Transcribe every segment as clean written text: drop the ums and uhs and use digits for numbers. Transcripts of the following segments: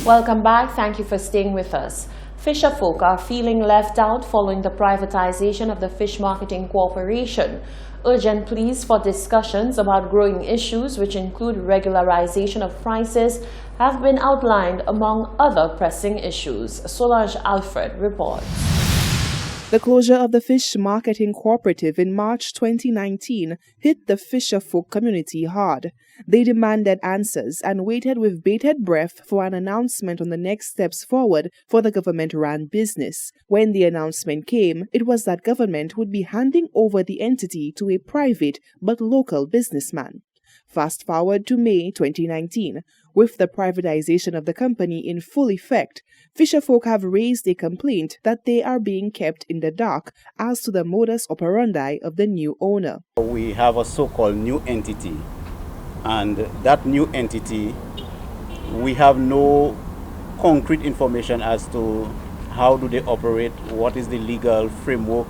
Welcome back. Thank you for staying with us. Fisher folk are feeling left out following the privatization of the Fish Marketing Corporation. Urgent pleas for discussions about growing issues, which include regularization of prices, have been outlined among other pressing issues. Solange Alfred reports. The closure of the Fish Marketing Cooperative in March 2019 hit the fisher folk community hard. They demanded answers and waited with bated breath for an announcement on the next steps forward for the government-run business. When the announcement came, it was that government would be handing over the entity to a private but local businessman. Fast forward to May 2019. With the privatization of the company in full effect, fisherfolk have raised a complaint that they are being kept in the dark as to the modus operandi of the new owner. We have a so-called new entity, and that new entity, we have no concrete information as to how do they operate, what is the legal framework,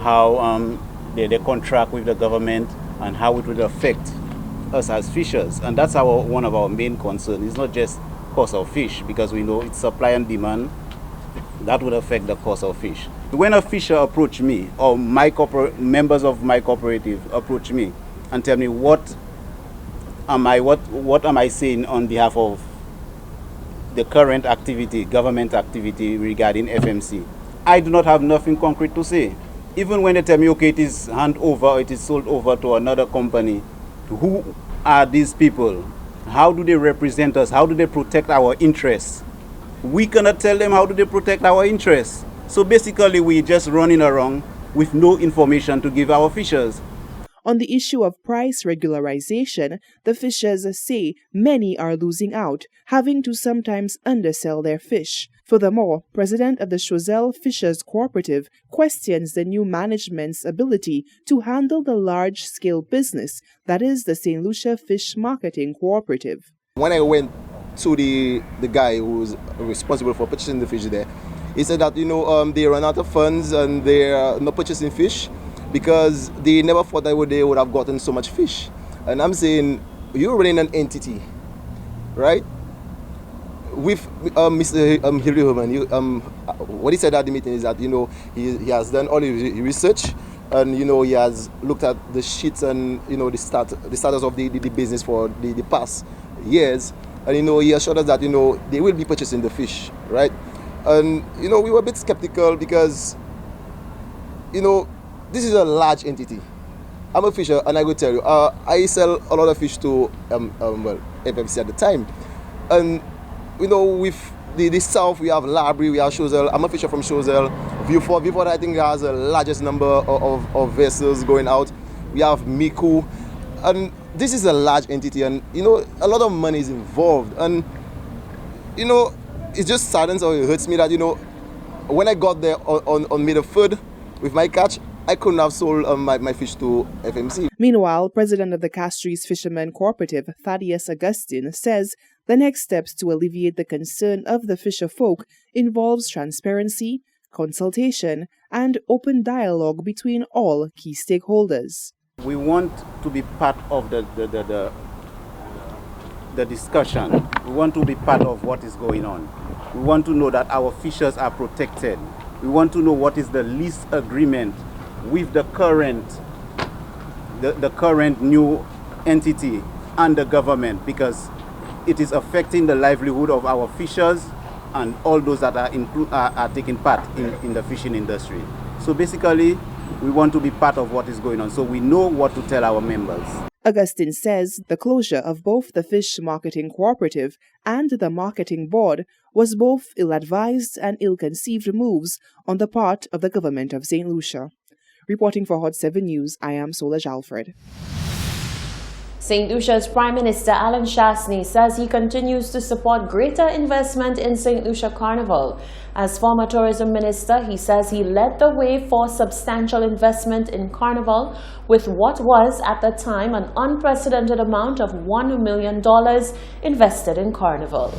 how they contract with the government, and how it will affect us as fishers. And that's one of our main concerns. It's not just cost of fish, because we know it's supply and demand that would affect the cost of fish. When a fisher approach me, or members of my cooperative approach me and tell me what am I saying on behalf of the current activity, government activity regarding FMC, I do not have nothing concrete to say. Even when they tell me, okay, it is it is sold over to another company, who are these people? How do they represent us? How do they protect our interests? We cannot tell them how do they protect our interests. So basically, we're just running around with no information to give our fishers. On the issue of price regularization, the fishers say many are losing out, having to sometimes undersell their fish. Furthermore, President of the Choiseul Fishers Cooperative questions the new management's ability to handle the large-scale business that is the St. Lucia Fish Marketing Cooperative. When I went to the guy who was responsible for purchasing the fish there, he said that, they run out of funds and they're not purchasing fish because they never thought that they would have gotten so much fish. And I'm saying, you're running an entity, right? With Mr. Hilary Herman, what he said at the meeting is that, he has done all his research and, he has looked at the sheets and, the status of the business for the past years. And, he assured us that, they will be purchasing the fish, right? And, we were a bit skeptical because, this is a large entity. I'm a fisher, and I will tell you, I sell a lot of fish to FMC at the time. And, with the south, we have Labrie, we have Choiseul. I'm a fisher from Choiseul. Viewport, I think, has the largest number of vessels going out. We have Miku. And this is a large entity, and, a lot of money is involved. And, it just saddens or it hurts me that, when I got there on May the 3rd with my catch, I couldn't have sold my fish to FMC. Meanwhile, President of the Castries Fishermen Cooperative, Thaddeus Augustine, says the next steps to alleviate the concern of the fisher folk involves transparency, consultation, and open dialogue between all key stakeholders. We want to be part of the discussion. We want to be part of what is going on. We want to know that our fishers are protected. We want to know what is the lease agreement with the current new entity and the government, because it is affecting the livelihood of our fishers and all those that are taking part in the fishing industry. So basically, we want to be part of what is going on, so we know what to tell our members. Augustine says the closure of both the Fish Marketing Cooperative and the Marketing Board was both ill-advised and ill-conceived moves on the part of the government of St. Lucia. Reporting for Hot 7 News, I am Solange Alfred. St. Lucia's Prime Minister Alan Chasney says he continues to support greater investment in St. Lucia Carnival. As former tourism minister, he says he led the way for substantial investment in Carnival with what was at the time an unprecedented amount of $1 million invested in Carnival.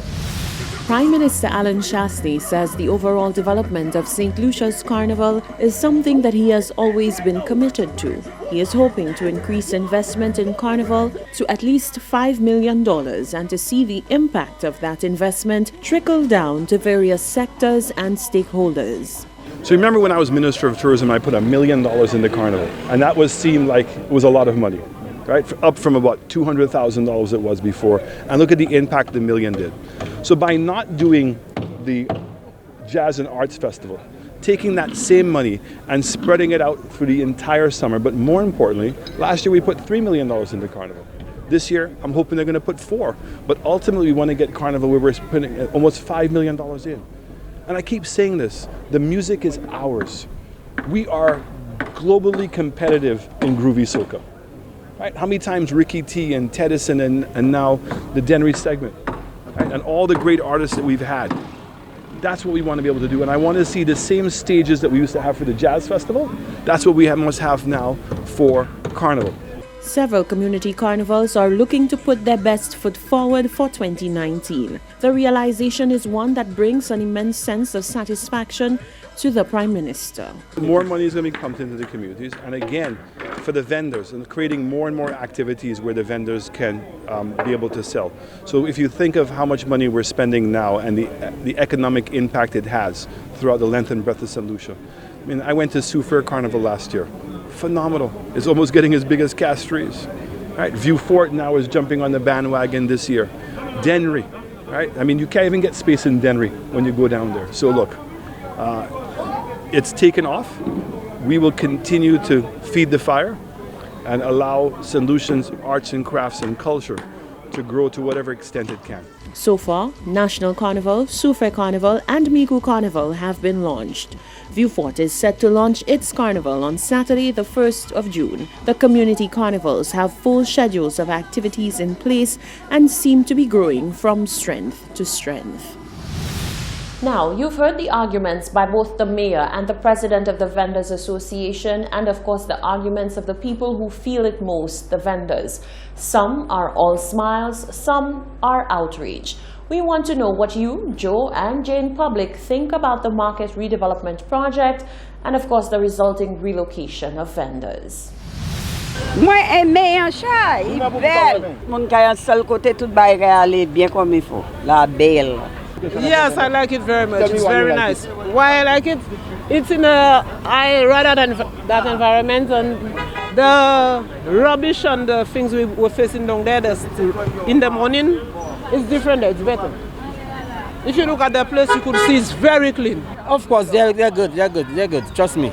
Prime Minister Alan Shastney says the overall development of St. Lucia's Carnival is something that he has always been committed to. He is hoping to increase investment in Carnival to at least $5 million and to see the impact of that investment trickle down to various sectors and stakeholders. So remember when I was Minister of Tourism, I put $1 million into Carnival, and that seemed like it was a lot of money, right? Up from about $200,000 it was before, and look at the impact the million did. So by not doing the Jazz and Arts Festival, taking that same money and spreading it out through the entire summer, but more importantly, last year we put $3 million into Carnival. This year, I'm hoping they're going to put $4 million, but ultimately we want to get Carnival where we're putting almost $5 million in. And I keep saying this, the music is ours. We are globally competitive in groovy soca. Right? How many times Ricky T and Tedison and now the Denry segment, right? And all the great artists that we've had. That's what we want to be able to do. And I want to see the same stages that we used to have for the Jazz Festival. That's what we must have now for Carnival. Several community carnivals are looking to put their best foot forward for 2019. The realization is one that brings an immense sense of satisfaction to the Prime Minister. More money is going to be pumped into the communities, and again, for the vendors, and creating more and more activities where the vendors can be able to sell. So if you think of how much money we're spending now and the economic impact it has throughout the length and breadth of St. Lucia. I mean, I went to Sioux Fair Carnival last year. Phenomenal. It's almost getting as big as Castries. Right? View Fort now is jumping on the bandwagon this year. Denry, right? I mean, you can't even get space in Denry when you go down there. So look, it's taken off. We will continue to feed the fire and allow St. Lucian's arts and crafts and culture to grow to whatever extent it can. So far, National Carnival, Sioux Fair Carnival and Migu Carnival have been launched. View Fort is set to launch its carnival on Saturday, the 1st of June. The community carnivals have full schedules of activities in place and seem to be growing from strength to strength. Now, you've heard the arguments by both the mayor and the president of the Vendors Association, and of course the arguments of the people who feel it most, the vendors. Some are all smiles, some are outrage. We want to know what you, Joe and Jane Public, think about the market redevelopment project and of course the resulting relocation of vendors. Moi aimé un chat, il est belle. Mon gars seul côté tout bail aller bien comme il faut. La belle. Yes, I like it very much. It's very nice. Why I like it? It's in rather than that environment, and the rubbish and the things we were facing down there in the morning is different. It's better. If you look at the place, you could see it's very clean. Of course, they're good. They're good. Trust me.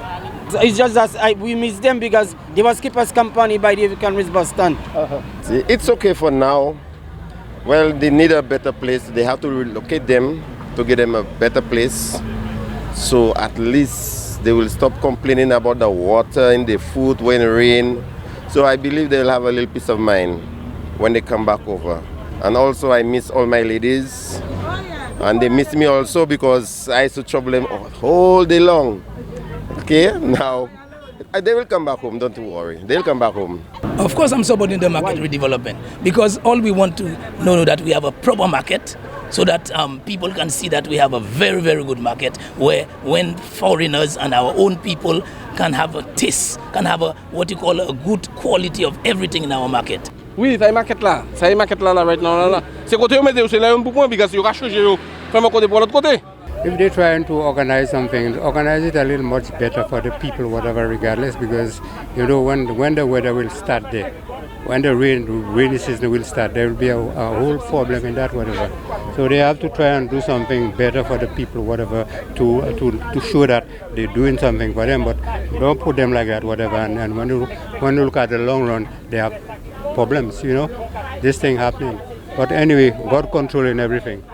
It's just that we miss them because they was keep us company by the Canris bus stand. It's okay for now. Well, they need a better place. They have to relocate them to get them a better place. So at least they will stop complaining about the water and the food when it rains. So I believe they'll have a little peace of mind when they come back over. And also I miss all my ladies. And they miss me also because I used to trouble them all day long. Okay, now they will come back home, don't worry. They'll come back home. Of course, I'm supporting the market redevelopment because all we want to know that we have a proper market so that people can see that we have a very, very good market where when foreigners and our own people can have a taste, can have a good quality of everything in our market. Oui, ça y market là. Ça y market là right now là. C'est côté où mettre c'est là un point because you can changer yo. From côté pour l'autre côté. If they're trying to organize something, organize it a little much better for the people, whatever, regardless, because you know when the weather will start there, when the rainy season will start, there will be a whole problem in that, whatever. So they have to try and do something better for the people, whatever, to show that they're doing something for them, but don't put them like that, whatever. And when you look at the long run, they have problems, you know, this thing happening. But anyway, God controlling everything.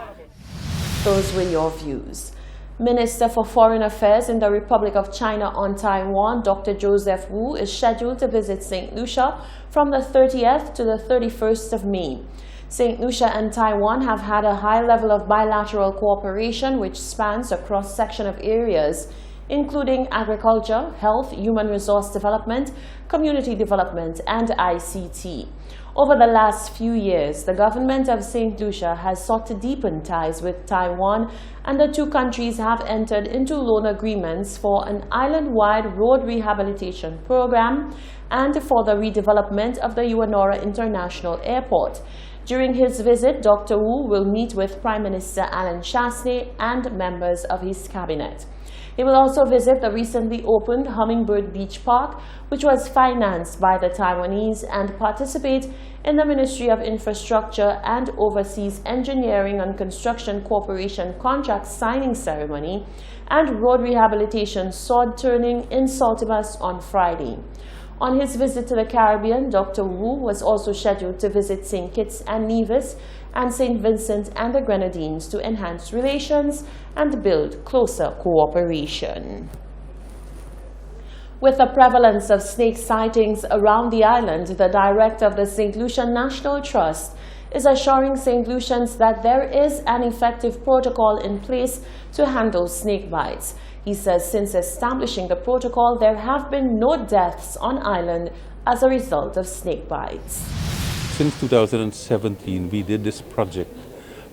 Those were your views. Minister for Foreign Affairs in the Republic of China on Taiwan, Dr. Joseph Wu, is scheduled to visit St. Lucia from the 30th to the 31st of May. St. Lucia and Taiwan have had a high level of bilateral cooperation which spans a cross-section of areas, including agriculture, health, human resource development, community development, and ICT. Over the last few years, the government of St. Lucia has sought to deepen ties with Taiwan, and the two countries have entered into loan agreements for an island-wide road rehabilitation program and for the redevelopment of the Uanora International Airport. During his visit, Dr. Wu will meet with Prime Minister Alan Chasney and members of his cabinet. He will also visit the recently opened Hummingbird Beach Park, which was financed by the Taiwanese, and participate in the Ministry of Infrastructure and Overseas Engineering and Construction Corporation contract signing ceremony and road rehabilitation sword turning in Saltimas on Friday. On his visit to the Caribbean, Dr. Wu was also scheduled to visit St. Kitts and Nevis and St. Vincent and the Grenadines to enhance relations and build closer cooperation. With the prevalence of snake sightings around the island, the director of the St. Lucia National Trust is assuring St. Lucians that there is an effective protocol in place to handle snake bites. He says since establishing the protocol, there have been no deaths on island as a result of snake bites. Since 2017, we did this project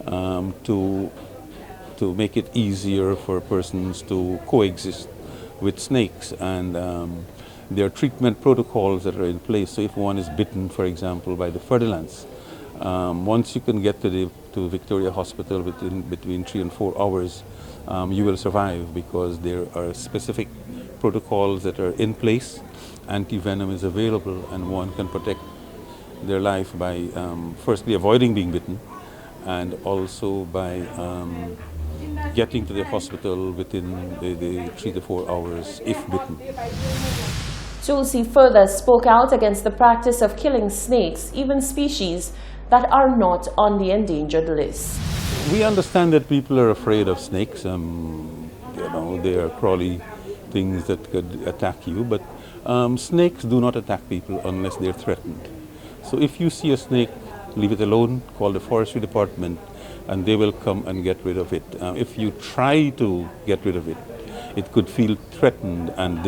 to make it easier for persons to coexist with snakes, and there are treatment protocols that are in place. So if one is bitten, for example, by the ferdinands, once you can get to Victoria Hospital between 3 and 4 hours, you will survive, because there are specific protocols that are in place. Anti-venom is available, and one can protect their life by firstly avoiding being bitten, and also by getting to the hospital within the 3 to 4 hours if bitten. Tulsi further spoke out against the practice of killing snakes, even species that are not on the endangered list. We understand that people are afraid of snakes. They are crawly things that could attack you, but snakes do not attack people unless they're threatened. So if you see a snake, leave it alone, call the forestry department, and they will come and get rid of it. If you try to get rid of it, it could feel threatened and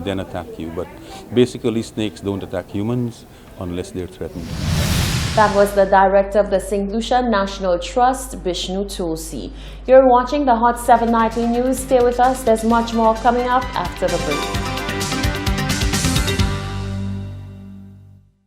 then attack you. But basically, snakes don't attack humans unless they're threatened. That was the director of the St. Lucia National Trust, Bishnu Tulsi. You're watching the Hot 7 Nightly News. Stay with us. There's much more coming up after the break.